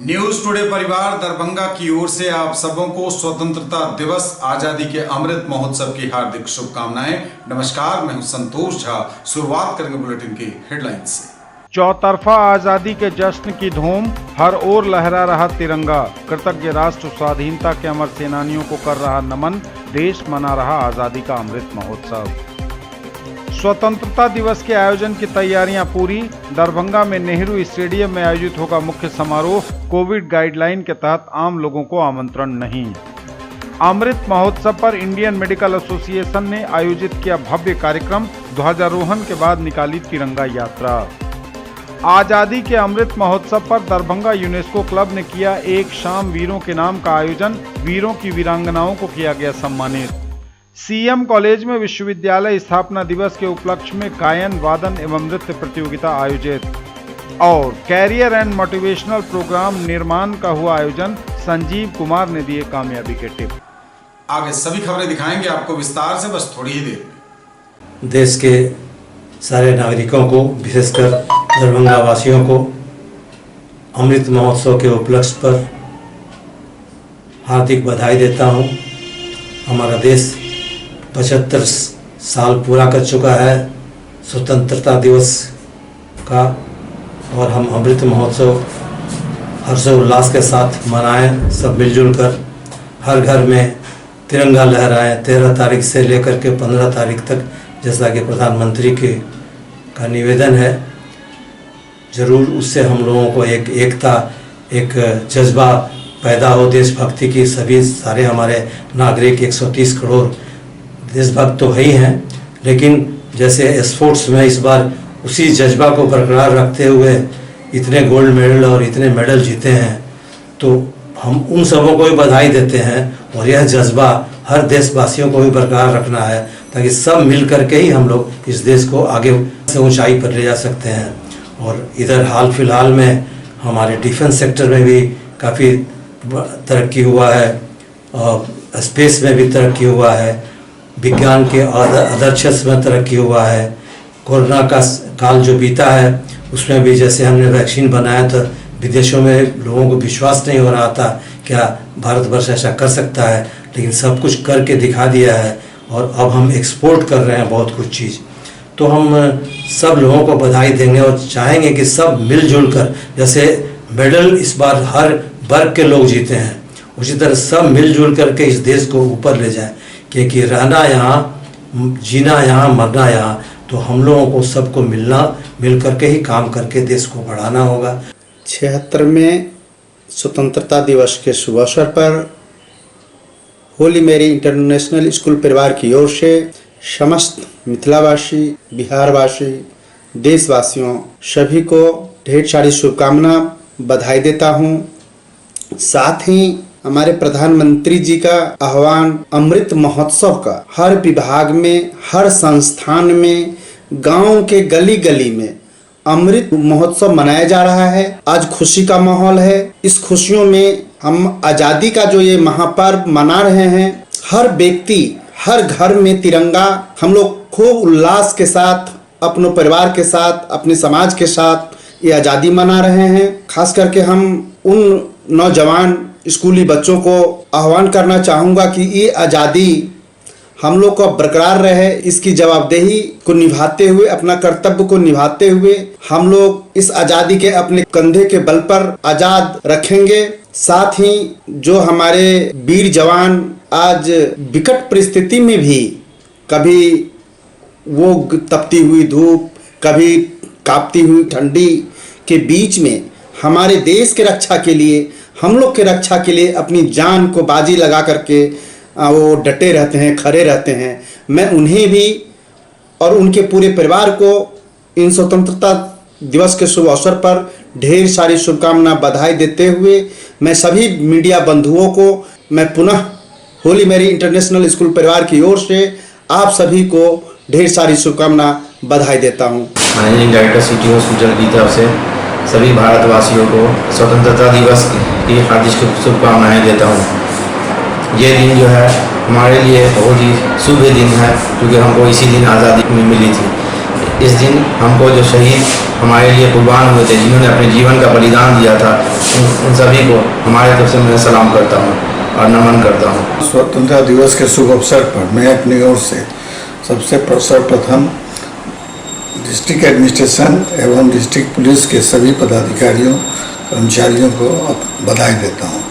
News today परिवार दरभंगा की ओर से आप सबों को स्वतंत्रता दिवस आजादी के अमृत महोत्सव की हार्दिक शुभकामनाएं। नमस्कार, मैं हूं संतोष झा। शुरुआत करेंगे बुलेटिन की हेडलाइन से। चौतरफा आजादी के जश्न की धूम, हर ओर लहरा रहा तिरंगा। कृतज्ञ राष्ट्र स्वाधीनता के अमर सेनानियों को कर रहा नमन, देश मना रहा आजादी का अमृत महोत्सव। स्वतंत्रता दिवस के आयोजन की तैयारियां पूरी। दरभंगा में नेहरू स्टेडियम में आयोजित होगा मुख्य समारोह। कोविड गाइडलाइन के तहत आम लोगों को आमंत्रण नहीं। अमृत महोत्सव पर इंडियन मेडिकल एसोसिएशन ने आयोजित किया भव्य कार्यक्रम। ध्वजारोहण के बाद निकाली तिरंगा यात्रा। आजादी के अमृत महोत्सव पर दरभंगा यूनेस्को क्लब ने किया एक शाम वीरों के नाम का आयोजन। वीरों की वीरांगनाओं को किया गया सम्मानित। सीएम कॉलेज में विश्वविद्यालय स्थापना दिवस के उपलक्ष्य में गायन, वादन एवं नृत्य प्रतियोगिता आयोजित। और कैरियर एंड मोटिवेशनल प्रोग्राम निर्माण का हुआ आयोजन। संजीव कुमार ने दिए कामयाबी के टिप। आगे सभी खबरें दिखाएंगे आपको विस्तार से, बस थोड़ी ही देर में। देश के सारे नागरिकों को, विशेषकर दरभंगा वासियों को अमृत महोत्सव के उपलक्ष्य पर हार्दिक बधाई देता हूं। हमारा देश 75 साल पूरा कर चुका है स्वतंत्रता दिवस का, और हम अमृत महोत्सव हर्षोल्लास के साथ मनाएं। सब मिलजुल कर हर घर में तिरंगा लहराएं। 13 तारीख से लेकर के 15 तारीख तक, जैसा कि प्रधानमंत्री का निवेदन है, ज़रूर उससे हम लोगों को एक एकता, एक जज्बा पैदा हो देशभक्ति की। सभी सारे हमारे नागरिक 130 करोड़ देशभक्त तो है ही हैं, लेकिन जैसे स्पोर्ट्स में इस बार उसी जज्बा को बरकरार रखते हुए इतने गोल्ड मेडल और इतने मेडल जीते हैं, तो हम उन सबों को भी बधाई देते हैं। और यह जज्बा हर देशवासियों को भी बरकरार रखना है, ताकि सब मिल करके ही हम लोग इस देश को आगे से ऊंचाई पर ले जा सकते हैं। और इधर हाल फिलहाल में हमारे डिफेंस सेक्टर में भी काफ़ी तरक्की हुआ है, और स्पेस में भी तरक्की हुआ है, विज्ञान के अदर क्षेत्र में तरक्की हुआ है। कोरोना का काल जो बीता है उसमें भी जैसे हमने वैक्सीन बनाया तो विदेशों में लोगों को विश्वास नहीं हो रहा था क्या भारतवर्ष ऐसा कर सकता है, लेकिन सब कुछ करके दिखा दिया है। और अब हम एक्सपोर्ट कर रहे हैं बहुत कुछ चीज़। तो हम सब लोगों को बधाई देंगे और चाहेंगे कि सब मिलजुल कर, जैसे मेडल इस बार हर वर्ग के लोग जीते हैं, उसी तरह सब मिलजुल करके इस देश को ऊपर ले जाएं। क्योंकि रहना यहाँ, जीना यहाँ, मरना यहाँ, तो हम लोगों को सबको मिल करके ही काम करके देश को बढ़ाना होगा। 76वें स्वतंत्रता दिवस के शुभ अवसर पर होली मेरी इंटरनेशनल स्कूल परिवार की ओर से समस्त मिथिलावासी, बिहारवासी, देशवासियों सभी को ढेर सारी शुभकामना, बधाई देता हूँ। साथ ही हमारे प्रधानमंत्री जी का आह्वान अमृत महोत्सव का हर विभाग में, हर संस्थान में, गांव के गली गली में अमृत महोत्सव मनाया जा रहा है। आज खुशी का माहौल है। इस खुशियों में हम आजादी का जो ये महापर्व मना रहे हैं, हर व्यक्ति, हर घर में तिरंगा हम लोग खूब उल्लास के साथ, अपने परिवार के साथ, अपने समाज के साथ ये आज़ादी मना रहे हैं। खास करके हम उन नौजवान स्कूली बच्चों को आह्वान करना चाहूँगा कि ये आज़ादी हम लोग को बरकरार रहे। इसकी जवाबदेही को निभाते हुए, अपना कर्तव्य को निभाते हुए हम लोग इस आज़ादी के अपने कंधे के बल पर आज़ाद रखेंगे। साथ ही जो हमारे वीर जवान आज विकट परिस्थिति में भी, कभी वो तपती हुई धूप, कभी कांपती हुई ठंडी के बीच में हमारे देश के रक्षा के लिए, हम लोग के रक्षा के लिए अपनी जान को बाजी लगा करके वो डटे रहते हैं, खड़े रहते हैं। मैं उन्हें भी और उनके पूरे परिवार को इन स्वतंत्रता दिवस के शुभ अवसर पर ढेर सारी शुभकामना, बधाई देते हुए मैं सभी मीडिया बंधुओं को मैं पुनः होली मेरी इंटरनेशनल स्कूल परिवार की ओर से आप सभी को ढेर सारी शुभकामना, बधाई देता हूँ। मैनेजिंग डायरेक्टर सिटी हॉस्पिटल की तरफ से सभी भारतवासियों को स्वतंत्रता दिवस की हार्दिक शुभकामनाएं देता हूँ। ये दिन जो है हमारे लिए बहुत ही शुभ दिन है, क्योंकि हमको इसी दिन आज़ादी मिली थी। इस दिन हमको जो शहीद हमारे लिए कुर्बान हुए थे, जिन्होंने अपने जीवन का बलिदान दिया था, उन सभी को हमारे तरफ से मैं सलाम करता हूँ और नमन करता हूँ। स्वतंत्रता दिवस के शुभ अवसर पर मैं अपनी ओर से सबसे सर्वप्रथम डिस्ट्रिक्ट एडमिनिस्ट्रेशन एवं डिस्ट्रिक्ट पुलिस के सभी पदाधिकारियों कर्मचारियों को बधाई देता हूँ।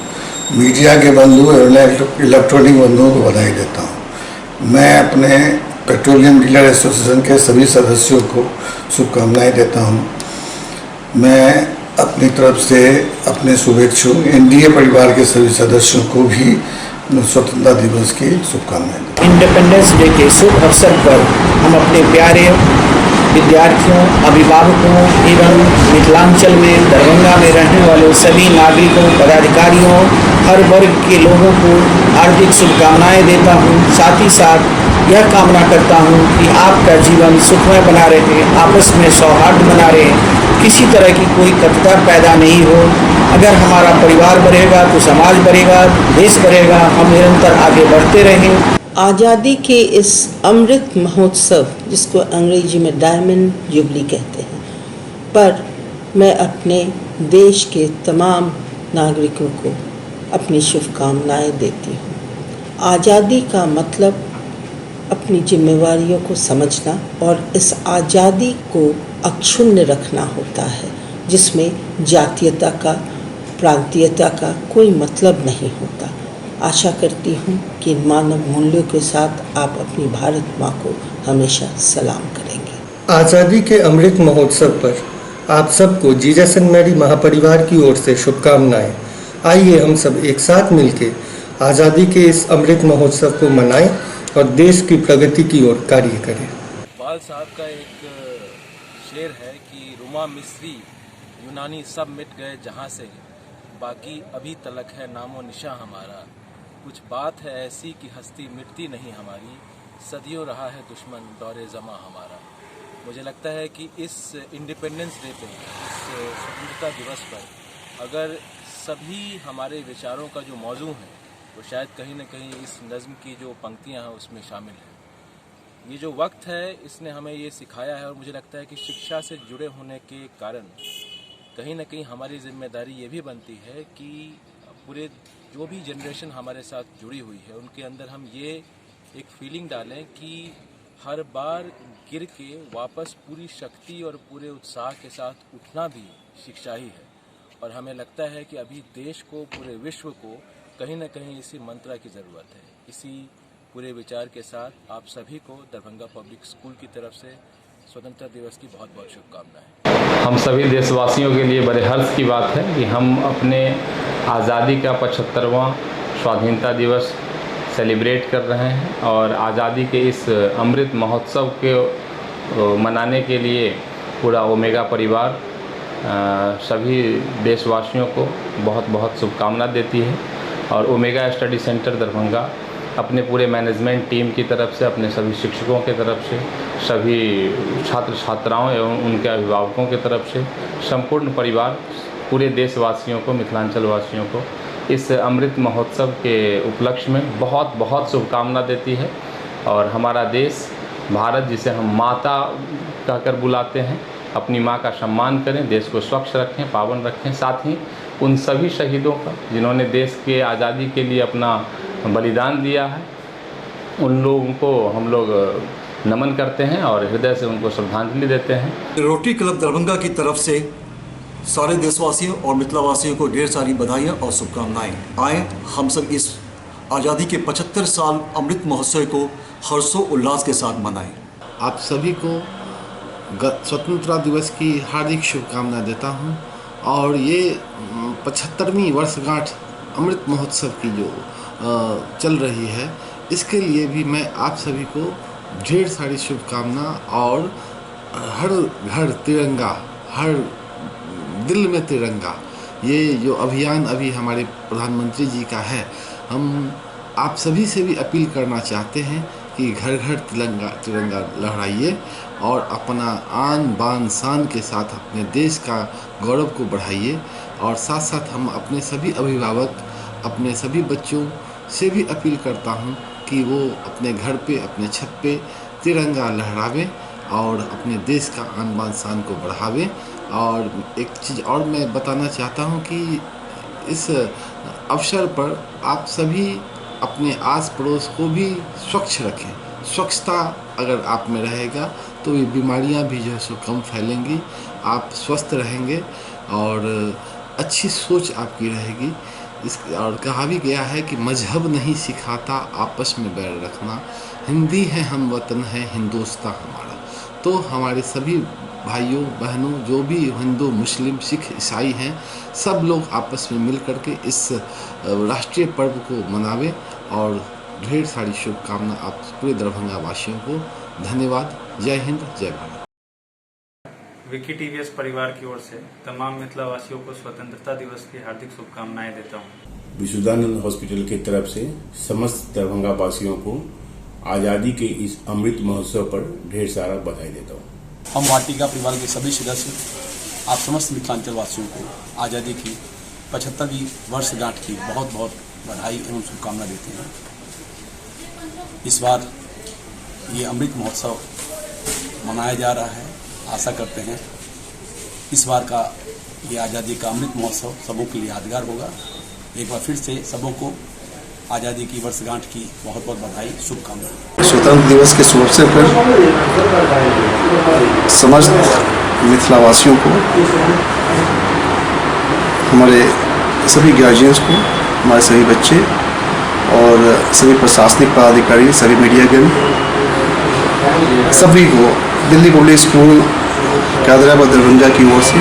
मीडिया के बंधु एवं इलेक्ट्रॉनिक बंधुओं को बधाई देता हूँ। मैं अपने पेट्रोलियम डीलर एसोसिएशन के सभी सदस्यों को शुभकामनाएं देता हूँ। मैं अपनी तरफ से अपने शुभेच्छु एनडीए परिवार के सभी सदस्यों को भी स्वतंत्रता दिवस की शुभकामनाएं देता हूँ। इंडिपेंडेंस डे के शुभ अवसर पर हम अपने प्यारे विद्यार्थियों, अभिभावकों एवं मिथिलांचल में दरभंगा में रहने वाले सभी नागरिकों, पदाधिकारियों, हर वर्ग के लोगों को हार्दिक शुभकामनाएं देता हूं। साथ ही साथ यह कामना करता हूं कि आपका जीवन सुखमय बना रहे, आपस में सौहार्द बना रहे, किसी तरह की कोई कटुता पैदा नहीं हो। अगर हमारा परिवार बढ़ेगा तो समाज बढ़ेगा, देश बढ़ेगा, हम निरंतर आगे बढ़ते रहें। आज़ादी के इस अमृत महोत्सव, जिसको अंग्रेजी में डायमंड जुबली कहते हैं, पर मैं अपने देश के तमाम नागरिकों को अपनी शुभकामनाएं देती हूँ। आज़ादी का मतलब अपनी जिम्मेवारियों को समझना और इस आज़ादी को अक्षुण्ण रखना होता है, जिसमें जातीयता का, प्रांतीयता का कोई मतलब नहीं होता। आशा करती हूँ कि मानव मूल्यों के साथ आप अपनी भारत माँ को हमेशा सलाम करेंगे। आज़ादी के अमृत महोत्सव पर आप सबको जीसस एंड मैरी महापरिवार की ओर से शुभकामनाएं। आइए हम सब एक साथ मिलकर आज़ादी के इस अमृत महोत्सव को मनाएं और देश की प्रगति की ओर कार्य करें। इकबाल साहब का एक शेर है कि रुमा मिस्री यूनानी सब मिट गए जहाँ से, बाकी अभी तलक है नामो निशा हमारा। कुछ बात है ऐसी कि हस्ती मिटती नहीं हमारी, सदियों रहा है दुश्मन दौरे ज़मा हमारा। मुझे लगता है कि इस इंडिपेंडेंस डे पे, इस स्वतंत्रता दिवस पर अगर सभी हमारे विचारों का जो मौजू है वो शायद कहीं न कहीं इस नज़्म की जो पंक्तियां हैं उसमें शामिल है। ये जो वक्त है इसने हमें ये सिखाया है और मुझे लगता है कि शिक्षा से जुड़े होने के कारण कहीं न कहीं हमारी जिम्मेदारी ये भी बनती है कि पूरे जो भी जनरेशन हमारे साथ जुड़ी हुई है उनके अंदर हम ये एक फीलिंग डालें कि हर बार गिर के वापस पूरी शक्ति और पूरे उत्साह के साथ उठना भी शिक्षा ही है। और हमें लगता है कि अभी देश को, पूरे विश्व को कहीं न कहीं इसी मंत्र की ज़रूरत है। इसी पूरे विचार के साथ आप सभी को दरभंगा पब्लिक स्कूल की तरफ से स्वतंत्रता दिवस की बहुत बहुत शुभकामनाएं। हम सभी देशवासियों के लिए बड़े हर्ष की बात है कि हम अपने आज़ादी का 75वां स्वाधीनता दिवस सेलिब्रेट कर रहे हैं और आज़ादी के इस अमृत महोत्सव के मनाने के लिए पूरा ओमेगा परिवार सभी देशवासियों को बहुत बहुत शुभकामना देती है। और ओमेगा स्टडी सेंटर दरभंगा अपने पूरे मैनेजमेंट टीम की तरफ से, अपने सभी शिक्षकों की तरफ से, सभी छात्र छात्राओं एवं उनके अभिभावकों की तरफ से, संपूर्ण परिवार पूरे देशवासियों को, मिथिलांचल वासियों को इस अमृत महोत्सव के उपलक्ष्य में बहुत बहुत शुभकामना देती है। और हमारा देश भारत, जिसे हम माता कहकर बुलाते हैं, अपनी माँ का सम्मान करें, देश को स्वच्छ रखें, पावन रखें। साथ ही उन सभी शहीदों का जिन्होंने देश के आज़ादी के लिए अपना बलिदान दिया है, उन लोगों को हम लोग नमन करते हैं और हृदय से उनको श्रद्धांजलि देते हैं। रोटरी क्लब दरभंगा की तरफ से सारे देशवासियों और मिथिलावासियों को ढेर सारी बधाइयाँ और शुभकामनाएं। आए हम सब इस आज़ादी के 75 साल अमृत महोत्सव को हर्षो उल्लास के साथ मनाएं। आप सभी को स्वतंत्रता दिवस की हार्दिक शुभकामनाएं देता हूं और ये 75वीं वर्षगांठ अमृत महोत्सव की जो चल रही है, इसके लिए भी मैं आप सभी को ढेर सारी शुभकामना और हर घर तिरंगा, हर दिल में तिरंगा, ये जो अभियान अभी हमारे प्रधानमंत्री जी का है, हम आप सभी से भी अपील करना चाहते हैं कि घर घर तिरंगा लहराइए और अपना आन बान शान के साथ अपने देश का गौरव को बढ़ाइए। और साथ साथ हम अपने सभी अभिभावक, अपने सभी बच्चों से भी अपील करता हूं कि वो अपने घर पे, अपने छत पे तिरंगा लहरावें और अपने देश का आन बान शान को बढ़ावें। और एक चीज़ और मैं बताना चाहता हूँ कि इस अवसर पर आप सभी अपने आस पड़ोस को भी स्वच्छ रखें। स्वच्छता अगर आप में रहेगा तो ये बीमारियां भी जो है सो कम फैलेंगी, आप स्वस्थ रहेंगे और अच्छी सोच आपकी रहेगी। और कहा भी गया है कि मजहब नहीं सिखाता आपस में बैर रखना, हिंदी है हम वतन है हिंदुस्तान हमारा। तो हमारे सभी भाइयों बहनों जो भी हिंदू मुस्लिम सिख ईसाई हैं, सब लोग आपस में मिल करके इस राष्ट्रीय पर्व को मनावें। और ढेर सारी शुभकामना आप पूरे दरभंगा वासियों को। धन्यवाद। जय हिंद, जय भारत। विकी टीवीएस परिवार की ओर से तमाम मिथिला वासियों को स्वतंत्रता दिवस की हार्दिक शुभकामनाएं देता हूं। विशुद्धानंद हॉस्पिटल की तरफ से समस्त दरभंगा वासियों को आज़ादी के इस अमृत महोत्सव पर ढेर सारा बधाई देता हूं। हम वाटिका परिवार के सभी सदस्य आप समस्त मिथिलांचल वासियों को आज़ादी की 75वीं वर्षगांठ की बहुत बहुत बधाई एवं शुभकामना देते हैं। इस बार ये अमृत महोत्सव मनाया जा रहा है। आशा करते हैं इस बार का ये आज़ादी का अमृत महोत्सव सबों के लिए यादगार होगा। एक बार फिर से सबों को आज़ादी की वर्षगांठ की बहुत बहुत बधाई, शुभकामनाएं। स्वतंत्र दिवस के शुभ अवसर पर समस्त मिथिलावासियों को, हमारे सभी गार्जियंस को, हमारे सभी बच्चे और सभी प्रशासनिक पदाधिकारी, सभी मीडियागण, सभी को दिल्ली पब्लिक स्कूल कादराबाद दरभंगा की ओर से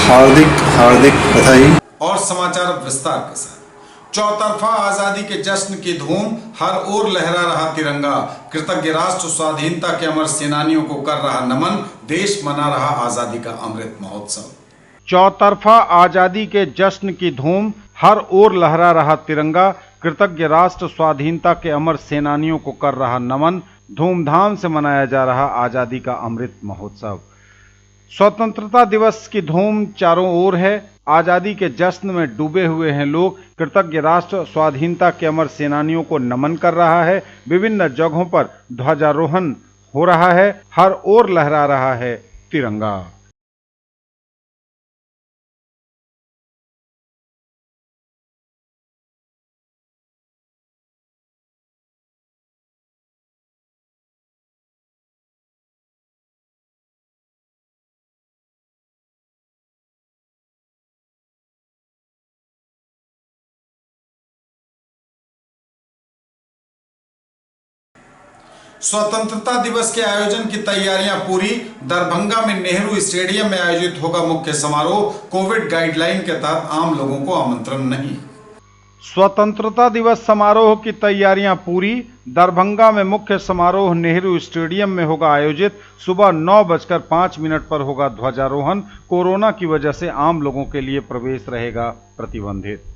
हार्दिक हार्दिक बधाई। और समाचार विस्तार के साथ। चौतरफा आजादी के जश्न की धूम, हर ओर लहरा रहा तिरंगा। कृतज्ञ राष्ट्र स्वाधीनता के अमर सेनानियों को कर रहा नमन, देश मना रहा आजादी का अमृत महोत्सव। चौतरफा आजादी के जश्न की धूम, हर ओर लहरा रहा तिरंगा। कृतज्ञ राष्ट्र स्वाधीनता के अमर सेनानियों को कर रहा नमन, धूमधाम से मनाया जा रहा आजादी का अमृत महोत्सव। स्वतंत्रता दिवस की धूम चारों ओर है। आजादी के जश्न में डूबे हुए हैं लोग। कृतज्ञ राष्ट्र स्वाधीनता के अमर सेनानियों को नमन कर रहा है। विभिन्न जगहों पर ध्वजारोहण हो रहा है। हर ओर लहरा रहा है तिरंगा। स्वतंत्रता दिवस के आयोजन की तैयारियां पूरी। दरभंगा में नेहरू स्टेडियम में आयोजित होगा मुख्य समारोह। कोविड गाइडलाइन के तहत आम लोगों को आमंत्रण नहीं। स्वतंत्रता दिवस समारोह की तैयारियां पूरी। दरभंगा में मुख्य समारोह नेहरू स्टेडियम में होगा आयोजित। सुबह 9:05 पर होगा ध्वजारोहण। कोरोना की वजह से आम लोगों के लिए प्रवेश रहेगा प्रतिबंधित।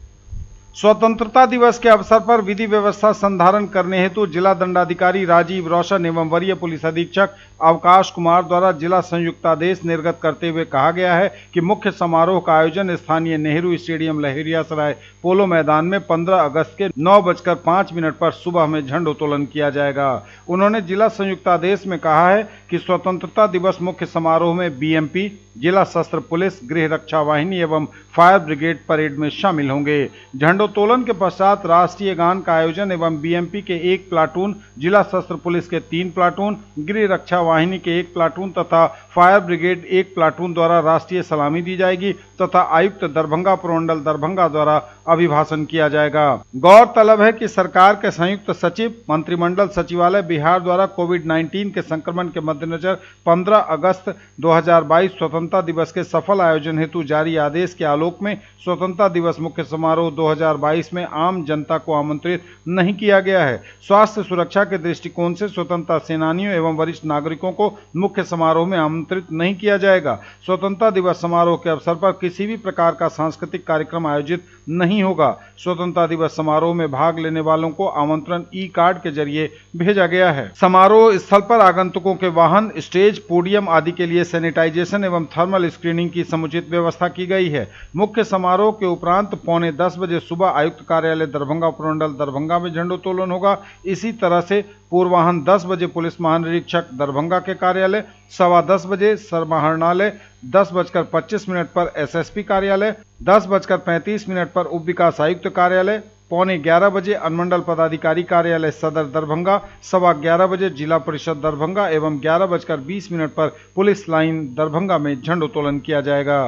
स्वतंत्रता दिवस के अवसर पर विधि व्यवस्था संधारण करने हेतु जिला दंडाधिकारी राजीव रोशन एवं वरीय पुलिस अधीक्षक अवकाश कुमार द्वारा जिला संयुक्तादेश निर्गत करते हुए कहा गया है कि मुख्य समारोह का आयोजन स्थानीय नेहरू स्टेडियम लहेरियासराय पोलो मैदान में 15 अगस्त के 9:05 पर सुबह में झंडोत्तोलन किया जाएगा। उन्होंने जिला संयुक्तादेश में कहा है कि स्वतंत्रता दिवस मुख्य समारोह में बीएमपी, जिला सशस्त्र पुलिस, गृह रक्षा वाहिनी एवं फायर ब्रिगेड परेड में शामिल होंगे। झंडोत्तोलन के पश्चात राष्ट्रीय गान का आयोजन एवं बीएमपी के 1 प्लाटून, जिला सशस्त्र पुलिस के 3 प्लाटून, गृह रक्षा वाहिनी के 1 प्लाटून तथा फायर ब्रिगेड 1 प्लाटून द्वारा राष्ट्रीय सलामी दी जाएगी तथा आयुक्त दरभंगा प्रमंडल दरभंगा द्वारा अभिभाषण किया जाएगा। गौरतलब है कि सरकार के संयुक्त सचिव मंत्रिमंडल सचिवालय बिहार द्वारा कोविड-19 के संक्रमण के मद्देनजर 15 अगस्त 2022 स्वतंत्रता दिवस के सफल आयोजन हेतु जारी आदेश के आलोक में स्वतंत्रता दिवस मुख्य समारोह 2022 में आम जनता को आमंत्रित नहीं किया गया है। स्वास्थ्य सुरक्षा के दृष्टिकोण से स्वतंत्रता सेनानियों एवं वरिष्ठ नागरिकों को मुख्य समारोह में आमंत्रित नहीं किया जाएगा। स्वतंत्रता दिवस समारोह के अवसर पर किसी भी प्रकार का सांस्कृतिक कार्यक्रम आयोजित नहीं नहीं होगा। स्वतंत्रता दिवस समारोह में भाग लेने वालों को आमंत्रण ई कार्ड के जरिए भेजा गया है। समारोह स्थल पर आगंतुकों के वाहन, स्टेज, पोडियम आदि के लिए सैनिटाइजेशन एवं थर्मल स्क्रीनिंग की समुचित व्यवस्था की गई है। मुख्य समारोह के उपरांत 9:45 बजे सुबह आयुक्त कार्यालय दरभंगा उपमंडल दरभंगा में झंडोत्तोलन होगा। इसी तरह से पूर्वाह्न 10 बजे पुलिस महानिरीक्षक दरभंगा के कार्यालय, 10:15 बजे समाहरणालय, 10:25 पर एसएसपी कार्यालय, 10:35 पर उप विकास आयुक्त कार्यालय, 11:15 बजे अनुमंडल पदाधिकारी कार्यालय सदर दरभंगा, 11:15 बजे जिला परिषद दरभंगा एवं 11:20 पर पुलिस लाइन दरभंगा में झंडोत्तोलन किया जाएगा।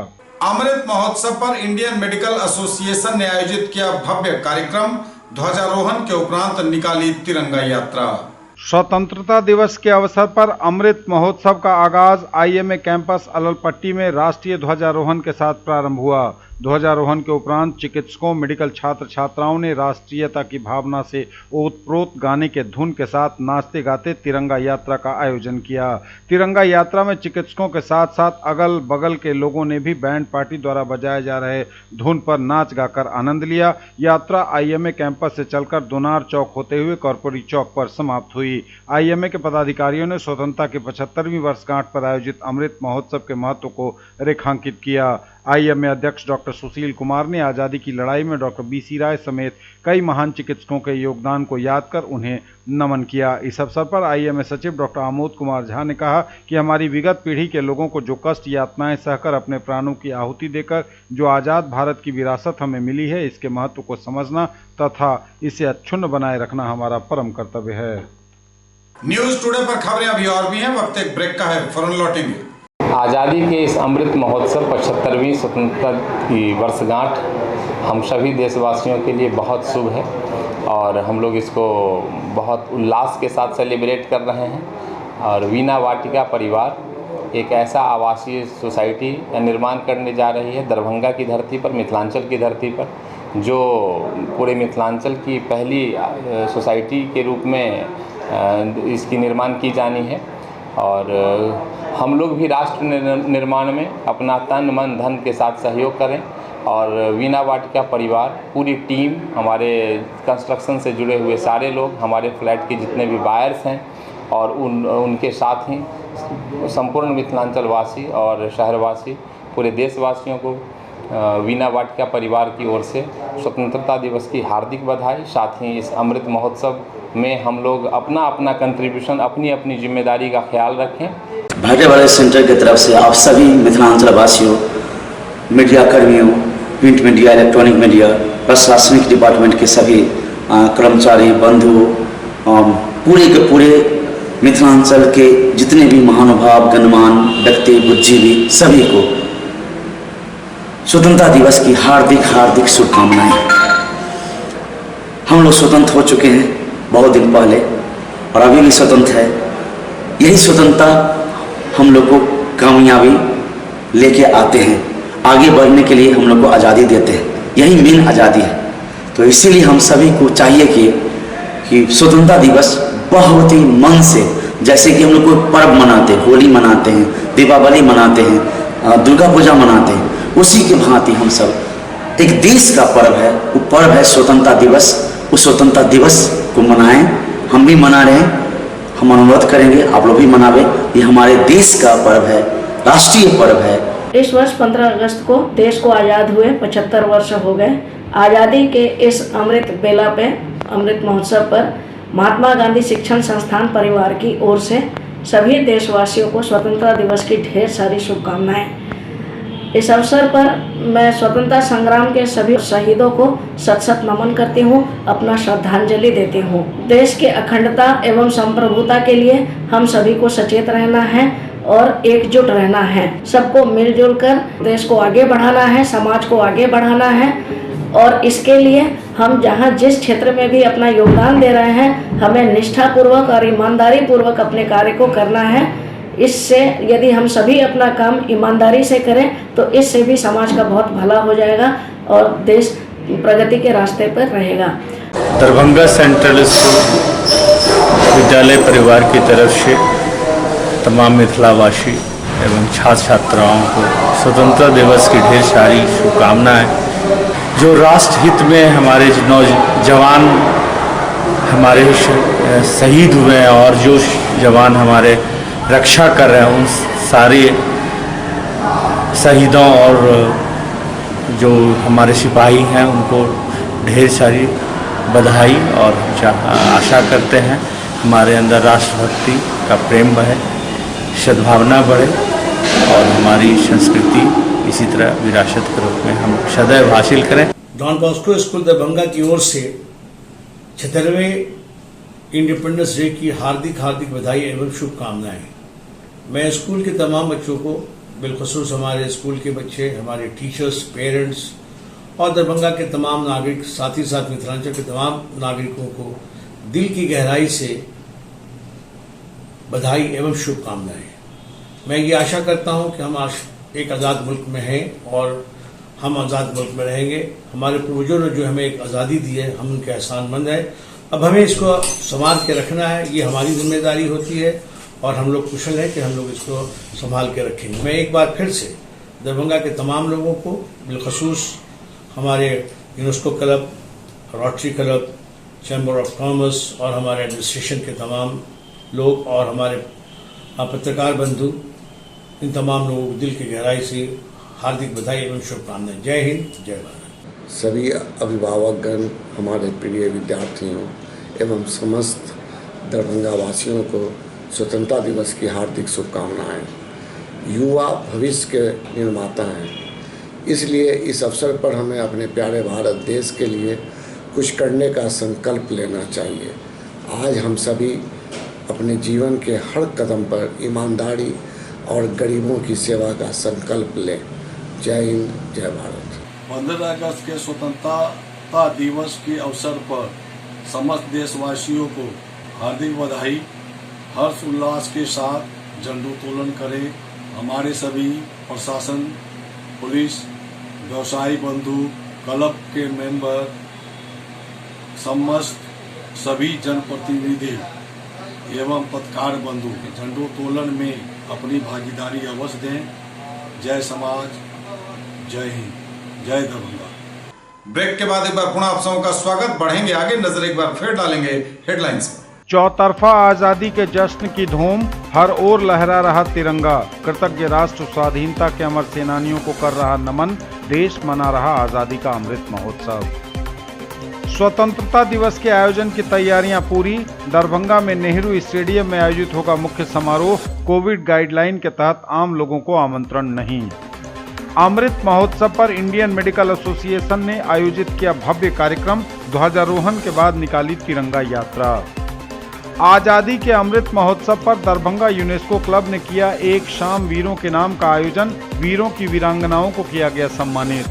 अमृत महोत्सव पर इंडियन मेडिकल एसोसिएशन ने आयोजित किया भव्य कार्यक्रम, ध्वजारोहण के उपरांत निकाली तिरंगा यात्रा। स्वतंत्रता दिवस के अवसर पर अमृत महोत्सव का आगाज आईएमए कैंपस अललपट्टी में राष्ट्रीय ध्वजारोहण के साथ प्रारंभ हुआ। ध्वजारोहण के उपरांत चिकित्सकों, मेडिकल छात्र छात्राओं ने राष्ट्रीयता की भावना से ओतप्रोत गाने के धुन के साथ नाचते गाते तिरंगा यात्रा का आयोजन किया। तिरंगा यात्रा में चिकित्सकों के साथ साथ अगल बगल के लोगों ने भी बैंड पार्टी द्वारा बजाए जा रहे धुन पर नाच गाकर आनंद लिया। यात्रा आईएमए कैंपस से चलकर दोनार चौक होते हुए कॉर्पोरेट चौक पर समाप्त हुई। आईएमए के पदाधिकारियों ने स्वतंत्रता की 75वीं वर्षगांठ पर आयोजित अमृत महोत्सव के महत्व को रेखांकित किया। आईएमए अध्यक्ष डॉक्टर सुशील कुमार ने आज़ादी की लड़ाई में डॉक्टर बीसी राय समेत कई महान चिकित्सकों के योगदान को याद कर उन्हें नमन किया। इस अवसर पर आईएमए सचिव डॉक्टर आमोद कुमार झा ने कहा कि हमारी विगत पीढ़ी के लोगों को जो कष्ट यातनाएं सहकर अपने प्राणों की आहुति देकर जो आज़ाद भारत की विरासत हमें मिली है, इसके महत्व को समझना तथा इसे अक्षुण्ण बनाए रखना हमारा परम कर्तव्य है। न्यूज टुडे पर खबरें अभी और भी हैं, वक्त एक ब्रेक का है, फौरन लौटेंगे। आज़ादी के इस अमृत महोत्सव 75वीं स्वतंत्रता की वर्षगांठ हम सभी देशवासियों के लिए बहुत शुभ है और हम लोग इसको बहुत उल्लास के साथ सेलिब्रेट कर रहे हैं। और वीणा वाटिका परिवार एक ऐसा आवासीय सोसाइटी का निर्माण करने जा रही है दरभंगा की धरती पर, मिथिलांचल की धरती पर, जो पूरे मिथिलांचल की पहली सोसाइटी के रूप में इसकी निर्माण की जानी है। और हम लोग भी राष्ट्र निर्माण में अपना तन मन धन के साथ सहयोग करें और वीणा वाटिका परिवार पूरी टीम, हमारे कंस्ट्रक्शन से जुड़े हुए सारे लोग, हमारे फ्लैट के जितने भी बायर्स हैं और उनके साथ ही संपूर्ण मिथिलांचल वासी और शहरवासी पूरे देशवासियों को वीणा वाटिका परिवार की ओर से स्वतंत्रता दिवस की हार्दिक बधाई। साथ ही इस अमृत महोत्सव में हम लोग अपना अपना कंट्रीब्यूशन, अपनी अपनी जिम्मेदारी का ख्याल रखें। भाग्य वाले सेंटर की तरफ से आप सभी मिथिलांचल वासियों, मीडिया कर्मियों, प्रिंट मीडिया, इलेक्ट्रॉनिक मीडिया, प्रशासनिक डिपार्टमेंट के सभी कर्मचारी, बंधु, पूरे के पूरे मिथिलांचल के जितने भी महानुभाव, गणमान्य व्यक्ति, बुद्धिजीवी, सभी को स्वतंत्रता दिवस की हार्दिक हार्दिक शुभकामनाएं। हम लोग स्वतंत्र हो चुके हैं बहुत दिन पहले और अभी भी स्वतंत्र है। यही स्वतंत्रता हम लोग को कामयाबी लेके आते हैं, आगे बढ़ने के लिए हम लोग को आज़ादी देते हैं। यही मेन आज़ादी है। तो इसीलिए हम सभी को चाहिए कि स्वतंत्रता दिवस बहुत ही मन से, जैसे कि हम लोग कोई पर्व मनाते हैं, होली मनाते हैं, दीपावली मनाते हैं, दुर्गा पूजा मनाते हैं, उसी के भांति हम सब एक देश का पर्व है, वो पर्व है स्वतंत्रता दिवस। उस स्वतंत्रता दिवस को मनाएं, हम भी मना रहे हैं, हम अनुरोध करेंगे आप लोग भी मनावें। ये हमारे देश का पर्व है, राष्ट्रीय पर्व है। इस वर्ष 15 अगस्त को देश को आज़ाद हुए 75 वर्ष हो गए। आज़ादी के इस अमृत बेला पे, अमृत महोत्सव पर महात्मा गांधी शिक्षण संस्थान परिवार की ओर से सभी देशवासियों को स्वतंत्रता दिवस की ढेर सारी शुभकामनाएं। इस अवसर पर मैं स्वतंत्रता संग्राम के सभी शहीदों को शत शत नमन करती हूँ, अपना श्रद्धांजलि देती हूँ। देश के अखंडता एवं संप्रभुता के लिए हम सभी को सचेत रहना है और एकजुट रहना है। सबको मिलजुल कर देश को आगे बढ़ाना है, समाज को आगे बढ़ाना है। और इसके लिए हम जहाँ जिस क्षेत्र में भी अपना योगदान दे रहे हैं, हमें निष्ठापूर्वक और ईमानदारी पूर्वक अपने कार्य को करना है। इससे यदि हम सभी अपना काम ईमानदारी से करें तो इससे भी समाज का बहुत भला हो जाएगा और देश प्रगति के रास्ते पर रहेगा। दरभंगा सेंट्रल स्कूल विद्यालय परिवार की तरफ से तमाम मिथिलावासी एवं छात्र छात्राओं को स्वतंत्रता दिवस की ढेर सारी शुभकामनाएं। जो राष्ट्र हित में हमारे नौजवान हमारे शहीद हुए हैं और जो जवान हमारे रक्षा कर रहे हैं, उन सारे शहीदों और जो हमारे सिपाही हैं उनको ढेर सारी बधाई, और आशा करते हैं हमारे अंदर राष्ट्रभक्ति का प्रेम बढ़े, सद्भावना बढ़े और हमारी संस्कृति इसी तरह विरासत के रूप में हम सदैव हासिल करें। डॉन बॉस्को स्कूल दरभंगा की ओर से 76वें इंडिपेंडेंस डे की हार्दिक बधाई एवं शुभकामनाएं। मैं स्कूल के तमाम बच्चों को, बिलखुसूस हमारे स्कूल के बच्चे, हमारे टीचर्स, पेरेंट्स और दरभंगा के तमाम नागरिक, साथ ही साथ मिथिलांचल के तमाम नागरिकों को दिल की गहराई से बधाई एवं शुभकामनाएं। मैं ये आशा करता हूं कि हम आज एक आज़ाद मुल्क में हैं और हम आज़ाद मुल्क में रहेंगे। हमारे पूर्वजों ने जो हमें एक आज़ादी दी है, हम उनके एहसानमंद हैं। अब हमें इसको संभाल के रखना है, ये हमारी जिम्मेदारी होती है और हम लोग कुशल हैं कि हम लोग इसको संभाल के रखेंगे। मैं एक बार फिर से दरभंगा के तमाम लोगों को, बिलखसूस हमारे UNESCO club, rotary club, chamber of commerce और हमारे एडमिनिस्ट्रेशन के तमाम लोग और हमारे पत्रकार बंधु, इन तमाम लोगों को दिल की गहराई से हार्दिक बधाई एवं शुभकामनाएं। जय हिंद, जय भारत। सभी अभिभावकगण, हमारे प्रिय विद्यार्थियों एवं समस्त दरभंगा वासियों को स्वतंत्रता दिवस की हार्दिक शुभकामनाएं। युवा भविष्य के निर्माता हैं, इसलिए इस अवसर पर हमें अपने प्यारे भारत देश के लिए कुछ करने का संकल्प लेना चाहिए। आज हम सभी अपने जीवन के हर कदम पर ईमानदारी और गरीबों की सेवा का संकल्प लें। जय हिंद, जय भारत। 15 अगस्त के स्वतंत्रता दिवस के अवसर पर समस्त देशवासियों को हार्दिक बधाई। हर्ष उल्लास के साथ झंडोत्तोलन करें। हमारे सभी प्रशासन, पुलिस, व्यवसायी बंधु, क्लब के मेंबर, समस्त सभी जनप्रतिनिधि एवं पत्रकार बंधु झंडोत्तोलन में अपनी भागीदारी अवश्य दें। जय समाज, जय हिंद, जय दरभंगा। ब्रेक के बाद एक बार पुनः आप सबों का स्वागत। बढ़ेंगे आगे, नजर एक बार फिर डालेंगे हेडलाइंस पर। चौतरफा आजादी के जश्न की धूम, हर ओर लहरा रहा तिरंगा। कृतज्ञ राष्ट्र स्वाधीनता के अमर सेनानियों को कर रहा नमन। देश मना रहा आजादी का अमृत महोत्सव। स्वतंत्रता दिवस के आयोजन की तैयारियां पूरी। दरभंगा में नेहरू स्टेडियम में आयोजित होगा मुख्य समारोह। कोविड गाइडलाइन के तहत आम लोगों को आमंत्रण नहीं। अमृत महोत्सव पर इंडियन मेडिकल एसोसिएशन ने आयोजित किया भव्य कार्यक्रम। ध्वजारोहण के बाद निकाली तिरंगा यात्रा। आजादी के अमृत महोत्सव पर दरभंगा यूनेस्को क्लब ने किया एक शाम वीरों के नाम का आयोजन। वीरों की वीरांगनाओं को किया गया सम्मानित।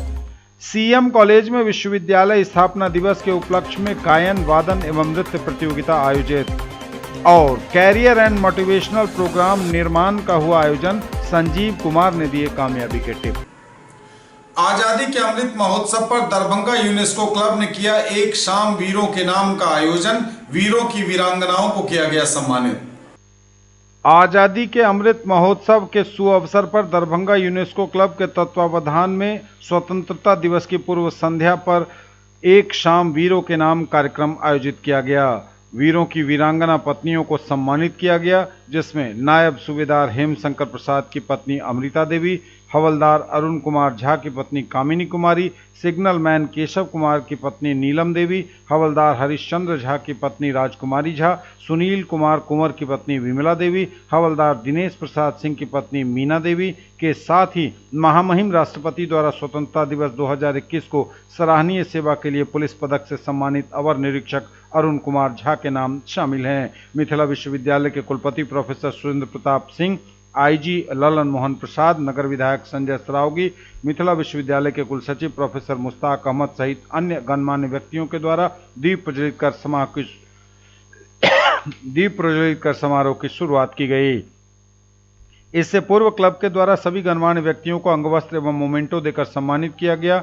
सीएम कॉलेज में विश्वविद्यालय स्थापना दिवस के उपलक्ष्य में गायन, वादन एवं नृत्य प्रतियोगिता आयोजित। और कैरियर एंड मोटिवेशनल प्रोग्राम निर्माण का हुआ आयोजन। संजीव कुमार ने दिए कामयाबी के टिप। आजादी के अमृत महोत्सव पर दरभंगा यूनेस्को क्लब ने किया एक शाम वीरों के नाम का आयोजन। वीरों की वीरांगनाओं को किया गया सम्मानित। आजादी के अमृत महोत्सव के सुअवसर पर दरभंगा यूनेस्को क्लब के तत्वावधान में स्वतंत्रता दिवस की पूर्व संध्या पर एक शाम वीरों के नाम कार्यक्रम आयोजित किया गया। वीरों की वीरांगना पत्नियों को सम्मानित किया गया, जिसमें नायब सूबेदार हेमशंकर प्रसाद की पत्नी अमृता देवी, हवलदार अरुण कुमार झा की पत्नी कामिनी कुमारी, सिग्नल मैन केशव कुमार की पत्नी नीलम देवी, हवलदार हरिश्चंद्र झा की पत्नी राजकुमारी झा, सुनील कुमार कुंवर की पत्नी विमला देवी, हवलदार दिनेश प्रसाद सिंह की पत्नी मीना देवी के साथ ही महामहिम राष्ट्रपति द्वारा स्वतंत्रता दिवस 2021 को सराहनीय सेवा के लिए पुलिस पदक से सम्मानित अवर निरीक्षक अरुण कुमार झा के नाम शामिल हैं। मिथिला विश्वविद्यालय के कुलपति प्रोफेसर सुरेंद्र प्रताप सिंह, आईजी ललन मोहन प्रसाद, नगर विधायक संजय सरावगी, मिथिला विश्वविद्यालय के कुलसचिव प्रोफेसर मुश्ताक अहमद सहित अन्य गणमान्य व्यक्तियों के द्वारा दीप प्रज्वलित कर समारोह की शुरुआत की गई। इससे पूर्व क्लब के द्वारा सभी गणमान्य व्यक्तियों को अंगवस्त्र एवं मोमेंटो देकर सम्मानित किया गया।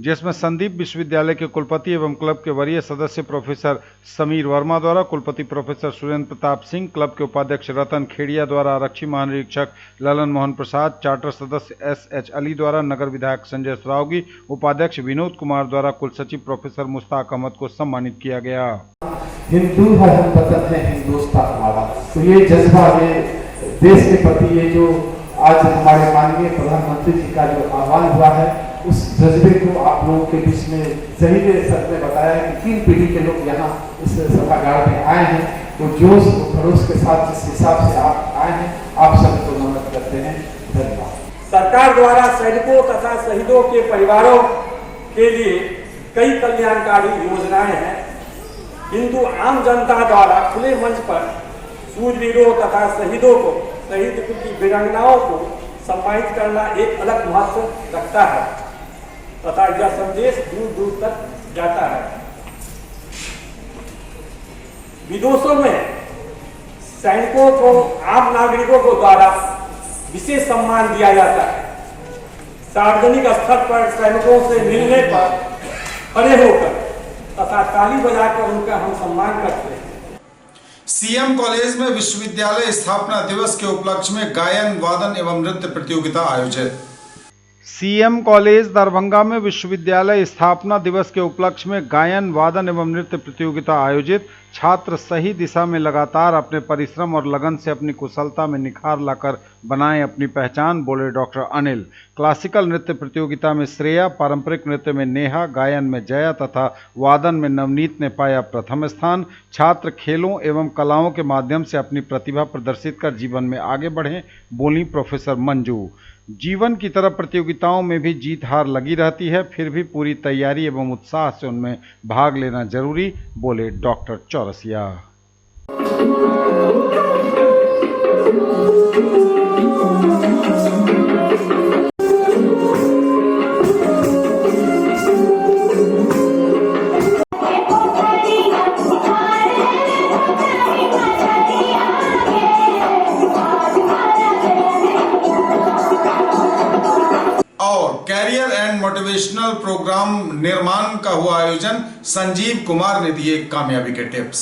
जिसमें संदीप विश्वविद्यालय के कुलपति एवं क्लब के वरीय सदस्य प्रोफेसर समीर वर्मा द्वारा, कुलपति प्रोफेसर सुरेंद्र प्रताप सिंह, क्लब के उपाध्यक्ष रतन खेड़िया द्वारा, आरक्षी महानिरीक्षक ललन मोहन प्रसाद, चार्टर सदस्य एस.एच. अली द्वारा, नगर विधायक संजय सरावगी, उपाध्यक्ष विनोद कुमार द्वारा कुल सचिव प्रोफेसर मुश्ताक अहमद को सम्मानित किया गया। हिंदू है, हम वतन है हिंदुस्तान हमारा, तो ये जज्बा, ये देश के प्रति ये जो आज हमारे माननीय प्रधानमंत्री जी का जो आह्वान हुआ है, उस जज्बे को आप लोगों के बीच में सही सर ने बताया कि 3 पीढ़ी के लोग यहाँ इस सभागार में आए हैं, वो जोश और खरोश के साथ जिस हिसाब से आप आए हैं, आप सभी को नमन करते हैं। धन्यवाद। सरकार द्वारा सैनिकों तथा शहीदों के परिवारों के लिए कई कल्याणकारी योजनाएं हैं। हिंदू आम जनता द्वारा खुले मंच पर शूरवीरों तथा शहीदों को, शहीद की वीरांगनाओं को सम्मानित करना एक अलग महत्व रखता है तथा यह संदेश दूर दूर तक जाता है। विदेशों में सैनिकों को आम नागरिकों को द्वारा विशेष सम्मान दिया जाता है। सार्वजनिक स्तर पर सैनिकों से मिलने पर खड़े होकर तथा ताली बजाकर उनका हम सम्मान करते हैं। सीएम कॉलेज में विश्वविद्यालय स्थापना दिवस के उपलक्ष्य में गायन, वादन एवं नृत्य प्रतियोगिता आयोजित। सीएम कॉलेज दरभंगा में विश्वविद्यालय स्थापना दिवस के उपलक्ष्य में गायन, वादन एवं नृत्य प्रतियोगिता आयोजित। छात्र सही दिशा में लगातार अपने परिश्रम और लगन से अपनी कुशलता में निखार लाकर बनाएं अपनी पहचान, बोले डॉक्टर अनिल। क्लासिकल नृत्य प्रतियोगिता में श्रेया, पारंपरिक नृत्य में नेहा, गायन में जया तथा वादन में नवनीत ने पाया प्रथम स्थान। छात्र खेलों एवं कलाओं के माध्यम से अपनी प्रतिभा प्रदर्शित कर जीवन में आगे बढ़ें, बोली प्रोफेसर मंजू। जीवन की तरह प्रतियोगिताओं में भी जीत हार लगी रहती है, फिर भी पूरी तैयारी एवं उत्साह से उनमें भाग लेना जरूरी, बोले doctor Chaurasia. Career and motivational program निर्माण का हुआ आयोजन, संजीव कुमार ने दिए कामयाबी के tips.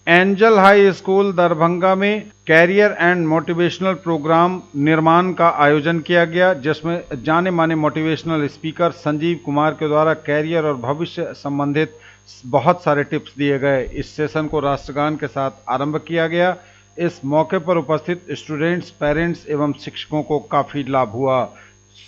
Angel high school Darbhanga में कैरियर एंड मोटिवेशनल प्रोग्राम निर्माण का आयोजन किया गया, जिसमें जाने माने मोटिवेशनल स्पीकर संजीव कुमार के द्वारा कैरियर और भविष्य संबंधित बहुत सारे टिप्स दिए गए। इस सेशन को राष्ट्रगान के साथ आरंभ किया गया। इस मौके पर उपस्थित स्टूडेंट्स, पेरेंट्स एवं शिक्षकों को काफी लाभ हुआ।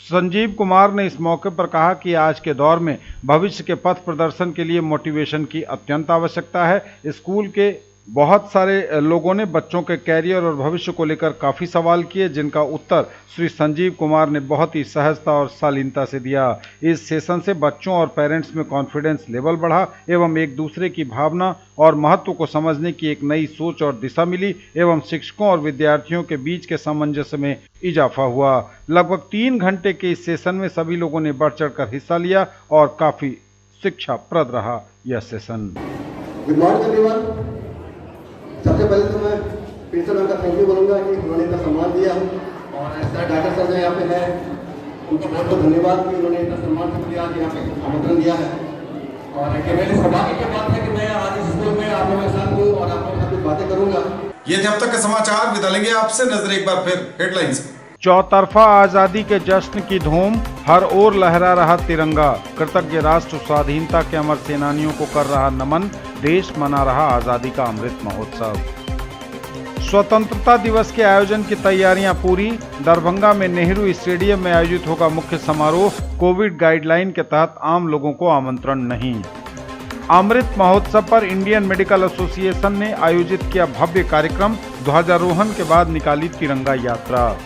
संजीव कुमार ने इस मौके पर कहा कि आज के दौर में भविष्य के पथ प्रदर्शन के लिए मोटिवेशन की अत्यंत आवश्यकता है। स्कूल के बहुत सारे लोगों ने बच्चों के कैरियर और भविष्य को लेकर काफ़ी सवाल किए, जिनका उत्तर श्री संजीव कुमार ने बहुत ही सहजता और शालीनता से दिया। इस सेशन से बच्चों और पेरेंट्स में कॉन्फिडेंस लेवल बढ़ा एवं एक दूसरे की भावना और महत्व को समझने की एक नई सोच और दिशा मिली एवं शिक्षकों और विद्यार्थियों के बीच के सामंजस्य में इजाफा हुआ। लगभग 3 घंटे के इस सेशन में सभी लोगों ने बढ़ चढ़कर हिस्सा लिया और काफ़ी शिक्षाप्रद रहा यह सेशन। Good morning everyone. सबसे पहले तो मैं प्रिंसिपल मैम का थैंक यू बोलूँगा कि उन्होंने इतना सम्मान दिया हूँ, और सर डॉक्टर सर जो यहाँ पे है उनको बहुत बहुत धन्यवाद कि उन्होंने इतना सम्मान से मुझे आज यहाँ पे आमंत्रण दिया है। और ये मेरे सौभाग्य की बात है कि मैं आज इस स्कूल में आप लोगों के साथ हूँ और आप लोगों के साथ कुछ बातें करूँगा। ये थे अब तक के समाचार। विदा लेंगे आपसे, नजर एक बार फिर हेडलाइंस पे। चौतरफा आजादी के जश्न की धूम, हर ओर लहरा रहा तिरंगा। कृतज्ञ राष्ट्र स्वाधीनता के अमर सेनानियों को कर रहा नमन। देश मना रहा आजादी का अमृत महोत्सव। स्वतंत्रता दिवस के आयोजन की तैयारियां पूरी। दरभंगा में नेहरू स्टेडियम में आयोजित होगा मुख्य समारोह। कोविड गाइडलाइन के तहत आम लोगों को आमंत्रण नहीं। अमृत महोत्सव पर इंडियन मेडिकल एसोसिएशन ने आयोजित किया भव्य कार्यक्रम। ध्वजारोहण के बाद निकाली तिरंगा यात्रा।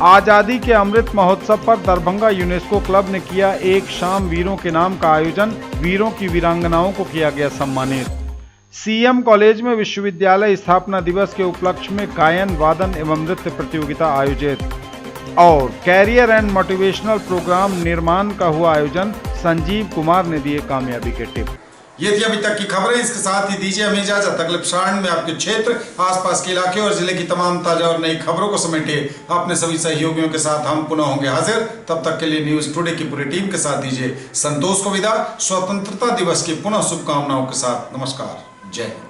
आजादी के अमृत महोत्सव पर दरभंगा यूनेस्को क्लब ने किया एक शाम वीरों के नाम का आयोजन। वीरों की वीरांगनाओं को किया गया सम्मानित। सीएम कॉलेज में विश्वविद्यालय स्थापना दिवस के उपलक्ष्य में गायन, वादन एवं नृत्य प्रतियोगिता आयोजित। और कैरियर एंड मोटिवेशनल प्रोग्राम निर्माण का हुआ आयोजन। संजीव कुमार ने दिए कामयाबी के टिप्स। ये थी अभी तक की खबरें। इसके साथ ही दीजिए हमें इजाजत। अगले प्रसारण में आपके क्षेत्र, आसपास के इलाके और जिले की तमाम ताजा और नई खबरों को समेटे अपने सभी सहयोगियों के साथ हम पुनः होंगे हाजिर। तब तक के लिए न्यूज टुडे की पूरी टीम के साथ दीजिए संतोष को विदा। स्वतंत्रता दिवस की पुनः शुभकामनाओं के साथ नमस्कार। जय हिंद।